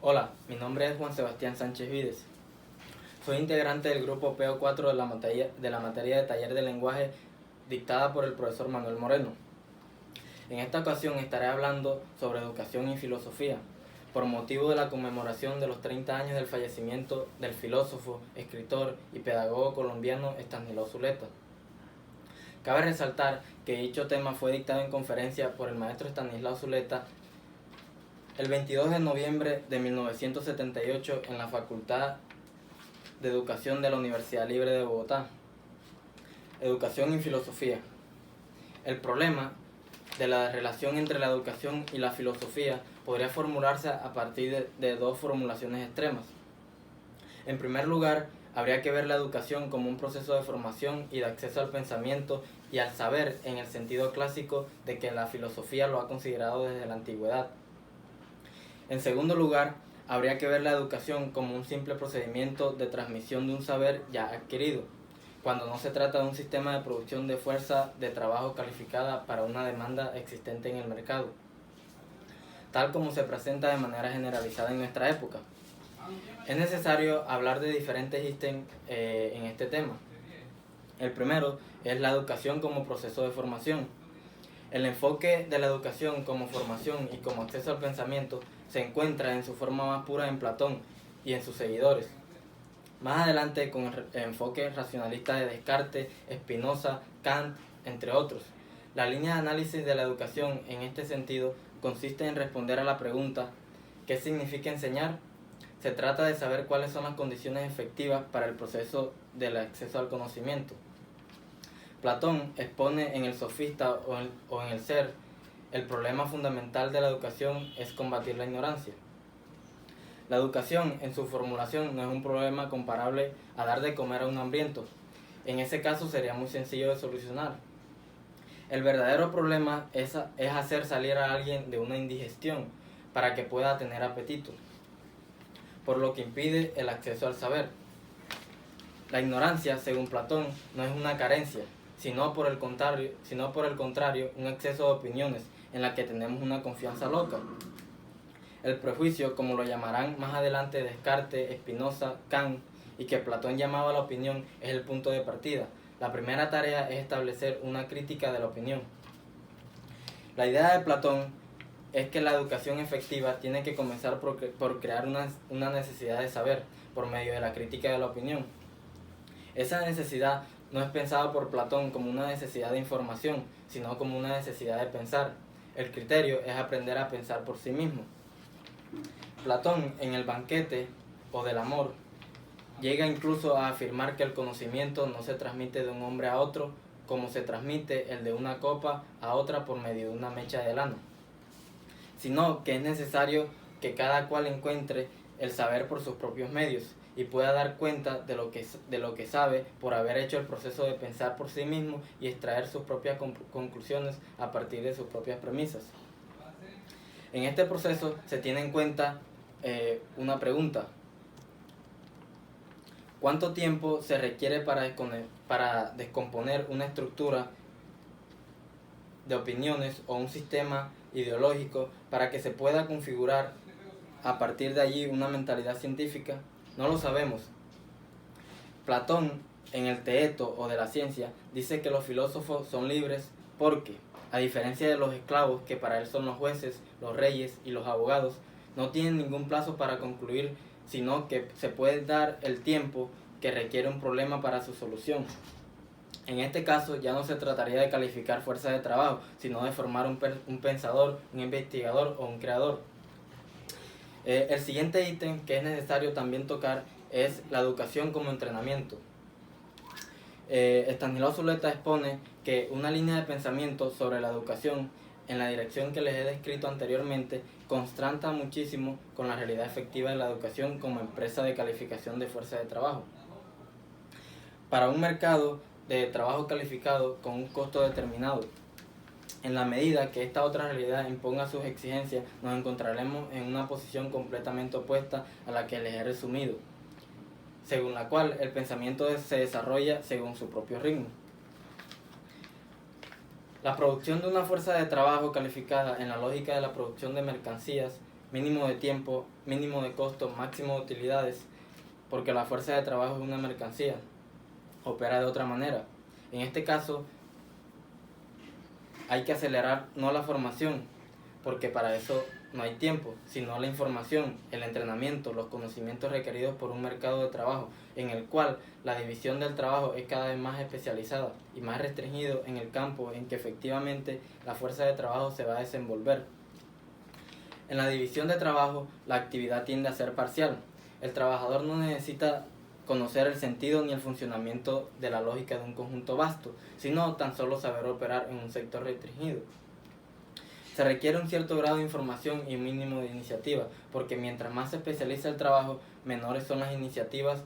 Hola, mi nombre es Juan Sebastián Sánchez Vides. Soy integrante del grupo PO4 de la materia de taller de lenguaje dictada por el profesor Manuel Moreno. En esta ocasión estaré hablando sobre educación y filosofía, por motivo de la conmemoración de los 30 años del fallecimiento del filósofo, escritor y pedagogo colombiano Estanislao Zuleta. Cabe resaltar que dicho tema fue dictado en conferencia por el maestro Estanislao Zuleta el 22 de noviembre de 1978 en la Facultad de Educación de la Universidad Libre de Bogotá. Educación y filosofía. El problema de la relación entre la educación y la filosofía podría formularse a partir de dos formulaciones extremas. En primer lugar, habría que ver la educación como un proceso de formación y de acceso al pensamiento y al saber en el sentido clásico de que la filosofía lo ha considerado desde la antigüedad. En segundo lugar, habría que ver la educación como un simple procedimiento de transmisión de un saber ya adquirido, cuando no se trata de un sistema de producción de fuerza de trabajo calificada para una demanda existente en el mercado, tal como se presenta de manera generalizada en nuestra época. Es necesario hablar de diferentes ítems en este tema. El primero es la educación como proceso de formación. El enfoque de la educación como formación y como acceso al pensamiento se encuentra en su forma más pura en Platón y en sus seguidores. Más adelante con el enfoque racionalista de Descartes, Spinoza, Kant, entre otros. La línea de análisis de la educación en este sentido consiste en responder a la pregunta ¿qué significa enseñar? Se trata de saber cuáles son las condiciones efectivas para el proceso del acceso al conocimiento. Platón expone en el Sofista o en el Ser, el problema fundamental de la educación es combatir la ignorancia. La educación, en su formulación, no es un problema comparable a dar de comer a un hambriento. En ese caso sería muy sencillo de solucionar. El verdadero problema es hacer salir a alguien de una indigestión para que pueda tener apetito, por lo que impide el acceso al saber. La ignorancia, según Platón, no es una carencia, sino por el contrario, un exceso de opiniones en la que tenemos una confianza loca. El prejuicio, como lo llamarán más adelante Descartes, Spinoza, Kant, y que Platón llamaba la opinión, es el punto de partida. La primera tarea es establecer una crítica de la opinión. La idea de Platón es que la educación efectiva tiene que comenzar por crear una necesidad de saber, por medio de la crítica de la opinión. Esa necesidad no es pensada por Platón como una necesidad de información, sino como una necesidad de pensar. El criterio es aprender a pensar por sí mismo. Platón, en el banquete o del amor, llega incluso a afirmar que el conocimiento no se transmite de un hombre a otro como se transmite el de una copa a otra por medio de una mecha de lana, sino que es necesario que cada cual encuentre el saber por sus propios medios y pueda dar cuenta de lo que sabe por haber hecho el proceso de pensar por sí mismo y extraer sus propias conclusiones a partir de sus propias premisas. En este proceso se tiene en cuenta una pregunta: ¿cuánto tiempo se requiere para descomponer una estructura de opiniones o un sistema ideológico para que se pueda configurar a partir de allí una mentalidad científica? No lo sabemos. Platón, en el Teeto o de la ciencia, dice que los filósofos son libres porque, a diferencia de los esclavos, que para él son los jueces, los reyes y los abogados, no tienen ningún plazo para concluir, sino que se puede dar el tiempo que requiere un problema para su solución. En este caso ya no se trataría de calificar fuerza de trabajo, sino de formar un pensador, un investigador o un creador. El siguiente ítem que es necesario también tocar es la educación como entrenamiento. Estanislao Zuleta expone que una línea de pensamiento sobre la educación en la dirección que les he descrito anteriormente contrasta muchísimo con la realidad efectiva de la educación como empresa de calificación de fuerza de trabajo. Para un mercado de trabajo calificado con un costo determinado, en la medida que esta otra realidad imponga sus exigencias, nos encontraremos en una posición completamente opuesta a la que les he resumido, según la cual el pensamiento se desarrolla según su propio ritmo. La producción de una fuerza de trabajo calificada en la lógica de la producción de mercancías mínimo de tiempo, mínimo de costo, máximo de utilidades, porque la fuerza de trabajo es una mercancía, opera de otra manera. En este caso, hay que acelerar no la formación, porque para eso no hay tiempo, sino la información, el entrenamiento, los conocimientos requeridos por un mercado de trabajo, en el cual la división del trabajo es cada vez más especializada y más restringido en el campo en que efectivamente la fuerza de trabajo se va a desenvolver. En la división de trabajo, la actividad tiende a ser parcial. El trabajador no necesita conocer el sentido ni el funcionamiento de la lógica de un conjunto vasto, sino tan solo saber operar en un sector restringido. Se requiere un cierto grado de información y un mínimo de iniciativa, porque mientras más se especializa el trabajo, menores son las iniciativas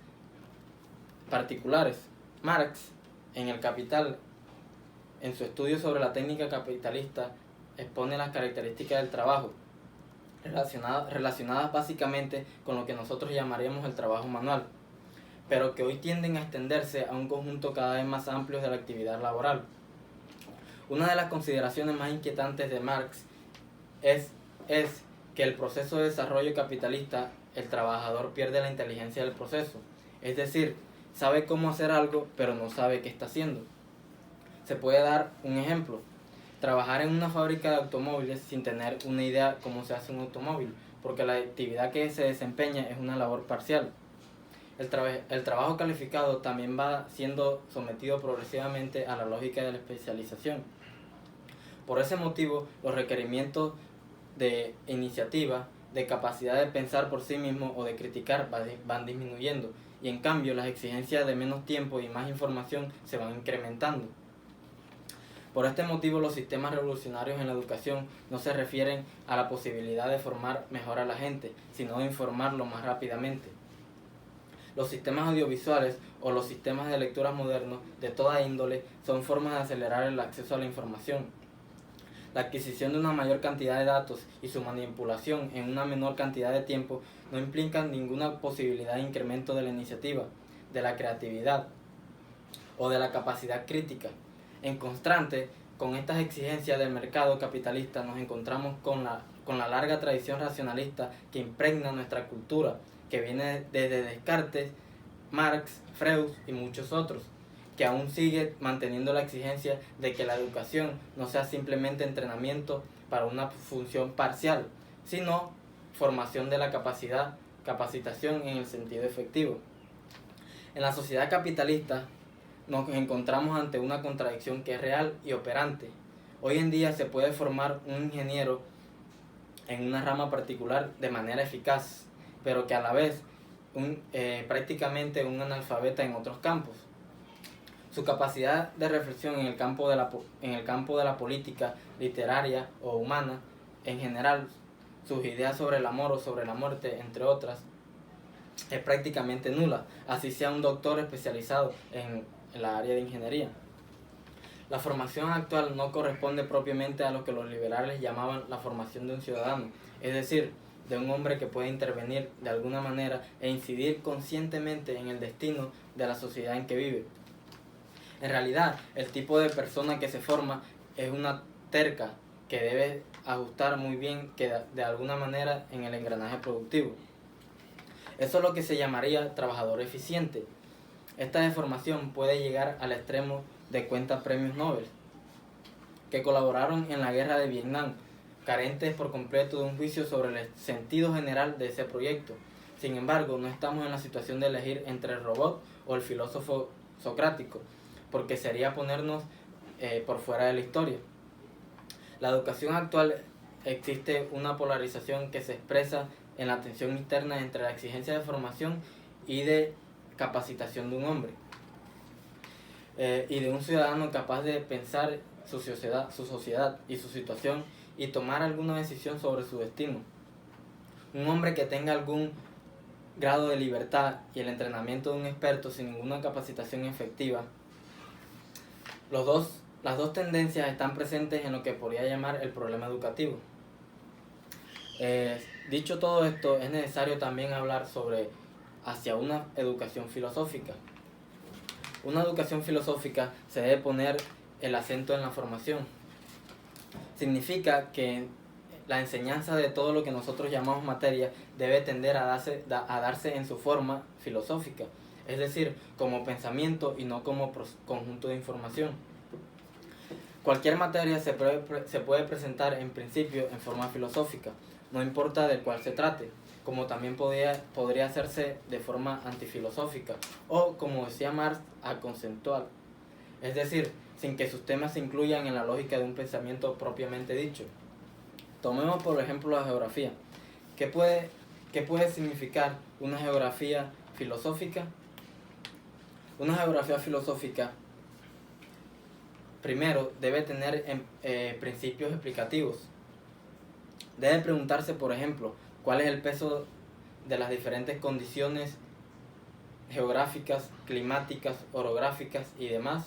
particulares. Marx, en El Capital, en su estudio sobre la técnica capitalista, expone las características del trabajo, relacionadas básicamente con lo que nosotros llamaríamos el trabajo manual, pero que hoy tienden a extenderse a un conjunto cada vez más amplio de la actividad laboral. Una de las consideraciones más inquietantes de Marx es que el proceso de desarrollo capitalista, el trabajador pierde la inteligencia del proceso, es decir, sabe cómo hacer algo, pero no sabe qué está haciendo. Se puede dar un ejemplo: trabajar en una fábrica de automóviles sin tener una idea cómo se hace un automóvil, porque la actividad que se desempeña es una labor parcial. El trabajo calificado también va siendo sometido progresivamente a la lógica de la especialización. Por ese motivo, los requerimientos de iniciativa, de capacidad de pensar por sí mismo o de criticar van disminuyendo, y en cambio las exigencias de menos tiempo y más información se van incrementando. Por este motivo, los sistemas revolucionarios en la educación no se refieren a la posibilidad de formar mejor a la gente, sino de informarlo más rápidamente. Los sistemas audiovisuales o los sistemas de lectura modernos de toda índole son formas de acelerar el acceso a la información. La adquisición de una mayor cantidad de datos y su manipulación en una menor cantidad de tiempo no implican ninguna posibilidad de incremento de la iniciativa, de la creatividad o de la capacidad crítica. En constante con estas exigencias del mercado capitalista nos encontramos con la larga tradición racionalista que impregna nuestra cultura, que viene desde Descartes, Marx, Freud y muchos otros, que aún sigue manteniendo la exigencia de que la educación no sea simplemente entrenamiento para una función parcial, sino formación de la capacitación en el sentido efectivo. En la sociedad capitalista nos encontramos ante una contradicción que es real y operante. Hoy en día se puede formar un ingeniero en una rama particular de manera eficaz, pero que a la vez prácticamente un analfabeta en otros campos. Su capacidad de reflexión en el campo de la política, literaria o humana, en general, sus ideas sobre el amor o sobre la muerte, entre otras, es prácticamente nula, así sea un doctor especializado en la área de ingeniería. La formación actual no corresponde propiamente a lo que los liberales llamaban la formación de un ciudadano, es decir, de un hombre que puede intervenir de alguna manera e incidir conscientemente en el destino de la sociedad en que vive. En realidad, el tipo de persona que se forma es una terca que debe ajustar muy bien de alguna manera en el engranaje productivo. Eso es lo que se llamaría trabajador eficiente. Esta deformación puede llegar al extremo de cuentas premios Nobel, que colaboraron en la guerra de Vietnam, carentes por completo de un juicio sobre el sentido general de ese proyecto. Sin embargo, no estamos en la situación de elegir entre el robot o el filósofo socrático, porque sería ponernos por fuera de la historia. La educación actual existe una polarización que se expresa en la tensión interna entre la exigencia de formación y de capacitación de un hombre y de un ciudadano capaz de pensar su sociedad y su situación y tomar alguna decisión sobre su destino. Un hombre que tenga algún grado de libertad y el entrenamiento de un experto sin ninguna capacitación efectiva. Las dos tendencias están presentes en lo que podría llamar el problema educativo. Dicho todo esto, es necesario también hablar hacia una educación filosófica. Una educación filosófica se debe poner el acento en la formación. Significa que la enseñanza de todo lo que nosotros llamamos materia debe tender a darse en su forma filosófica, es decir, como pensamiento y no como conjunto de información. Cualquier materia se puede presentar en principio en forma filosófica, no importa del cual se trate, como también podría hacerse de forma antifilosófica, o como decía Marx, aconceptual, es decir, sin que sus temas se incluyan en la lógica de un pensamiento propiamente dicho. Tomemos por ejemplo la geografía. ¿Qué puede significar una geografía filosófica? Una geografía filosófica, primero, debe tener principios explicativos. Debe preguntarse, por ejemplo, cuál es el peso de las diferentes condiciones geográficas, climáticas, orográficas y demás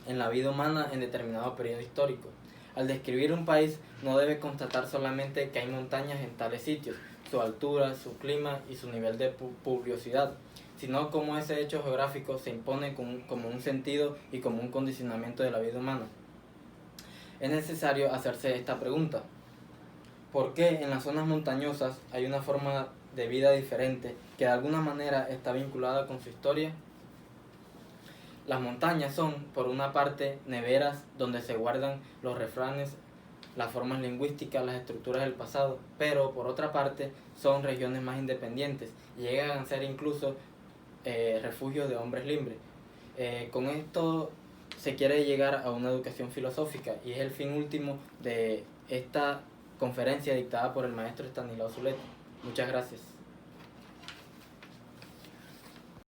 en la vida humana en determinado periodo histórico. Al describir un país no debe constatar solamente que hay montañas en tales sitios, su altura, su clima y su nivel de pluviosidad, sino cómo ese hecho geográfico se impone como un sentido y como un condicionamiento de la vida humana. Es necesario hacerse esta pregunta: ¿por qué en las zonas montañosas hay una forma de vida diferente que de alguna manera está vinculada con su historia? Las montañas son, por una parte, neveras donde se guardan los refranes, las formas lingüísticas, las estructuras del pasado, pero por otra parte son regiones más independientes y llegan a ser incluso refugios de hombres libres. Con esto se quiere llegar a una educación filosófica y es el fin último de esta conferencia dictada por el maestro Estanislao Zuleta. Muchas gracias.